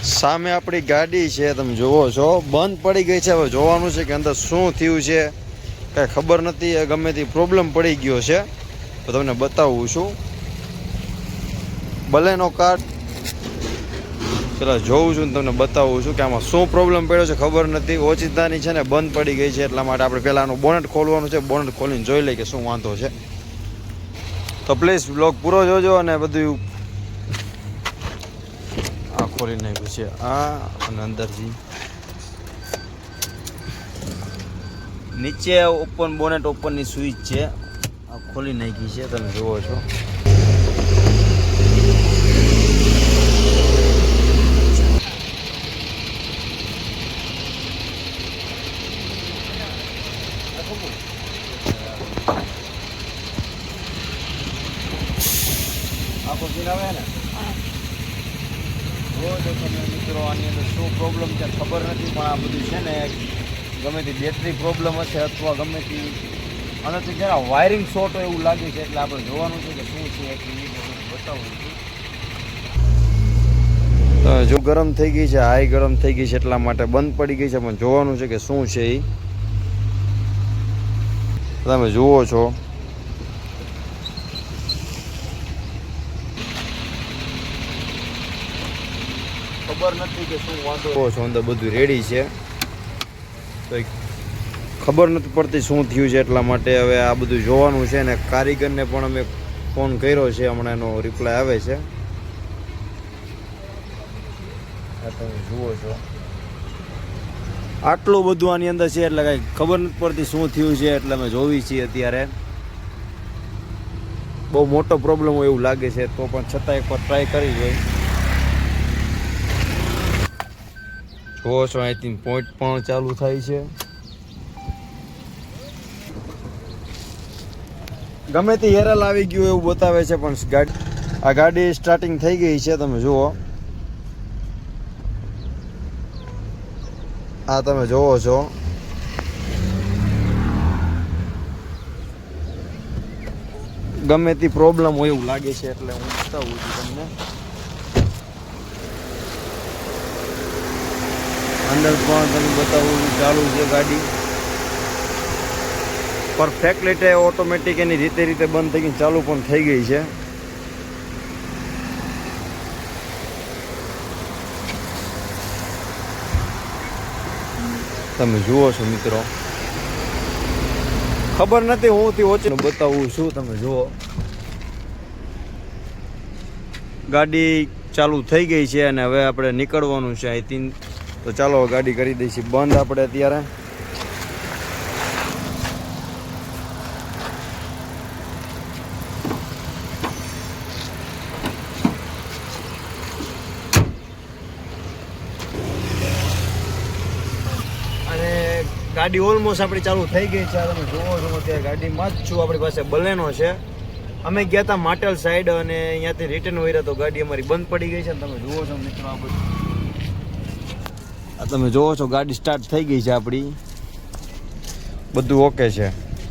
સામે આપણી ગાડી છે, તમે જુઓ છો બંધ પડી ગઈ છે. હવે જોવાનું છે કે અંદર શું થયું છે, કાંઈ ખબર નથી. ગમે તે પ્રોબ્લેમ પડી ગયો છે તો તમને બતાવું છું. બલેનો કાર પેલા જોઉં છું ને તમને બતાવું છું કે આમાં શું પ્રોબ્લેમ પડ્યો છે. ખબર નથી. ઓચિતાની છે ને બંધ પડી ગઈ છે, એટલા માટે આપણે પહેલાં આનું બોનેટ ખોલવાનું છે. બોનેટ ખોલીને જોઈ લઈએ કે શું વાંધો છે. તો પ્લીઝ બ્લોગ પૂરો જોજો. અને બધું આ ખોલી નાખ્યું છે, આ અને અંદરથી નીચે ઓપન બોનેટ ઓપનની સ્વિચ છે, આ ખોલી નાખી છે, તમે જુઓ છો. આખો સીન આવે ને જો તમે મિત્રો આની અંદર શું પ્રોબ્લેમ છે ખબર નથી, પણ આ બધું છે ને ગમે તે બેટરી પ્રોબ્લેમ હશે અથવા ગમે તે આનાથી જરા વાયરિંગ શોર્ટ હોય એવું લાગે છે. એટલે આપણે જોવાનું છે કે શું છે એટલી બતાવું છું. જો ગરમ થઈ ગઈ છે, હાઈ ગરમ થઈ ગઈ છે, એટલા માટે બંધ પડી ગઈ છે. પણ જોવાનું છે કે શું છે એ તમે જુઓ છો. ખબર નથી કે શું વાંધો છો. અંદર બધું રેડી છે તો ખબર નથી પડતી શું થયું છે, એટલા માટે હવે આ બધું જોવાનું છે. અને કારીગરને પણ અમે ફોન કર્યો છે, હમણાં એનો રિપ્લાય આવે છે. તમે જુઓ છો આટલું બધું આની અંદર છે, એટલે કાંઈ ખબર નથી પડતી શું થયું છે. એટલે અમે જોવી છીએ અત્યારે. બહુ મોટો પ્રોબ્લેમ હોય એવું લાગે છે, તો પણ છતાં એકવાર ટ્રાય કરી જોઈએ. જુઓ છો અહીંથી પોઈન્ટ પણ ચાલુ થાય છે. ગમે તે એરર આવી ગયું એવું બતાવે છે, પણ આ ગાડી સ્ટાર્ટિંગ થઈ ગઈ છે. તમે જુઓ, આ તમે જોવો છો. ગમે તે પ્રોબ્લેમ હોય એવું લાગે છે, એટલે હું બતાવું છું તમને. અંદર પણ તમે બતાવું ચાલુ છે ગાડી પરફેક્ટ રીતે ઓટોમેટિક એની રીતે બંધ થઈ ગઈ, ચાલુ પણ થઈ ગઈ છે. તમે જુઓ છો મિત્રો, ખબર નથી હું થી ઓછું બતાવું છું. તમે જુઓ ગાડી ચાલુ થઈ ગઈ છે અને હવે આપણે નીકળવાનું છે અહીંથી. તો ચાલો ગાડી કરી દઈશું બંધ આપણે અત્યારે. અને ગાડી ઓલમોસ્ટ આપણી ચાલુ થઈ ગઈ છે. તમે જુઓ છો અત્યારે ગાડીમાં જ છું. આપણી પાસે બલેનો છે. અમે ગયા હતા માટેલ સાઈડ અને અહીંયાથી રિટર્ન વળ્યા તો ગાડી અમારી બંધ પડી ગઈ છે. તમે જુઓ છો મિત્રો, આ બધું તમે જોવો છો ગાડી સ્ટાર્ટ થઈ ગઈ છે આપણી, બધું ઓકે છે.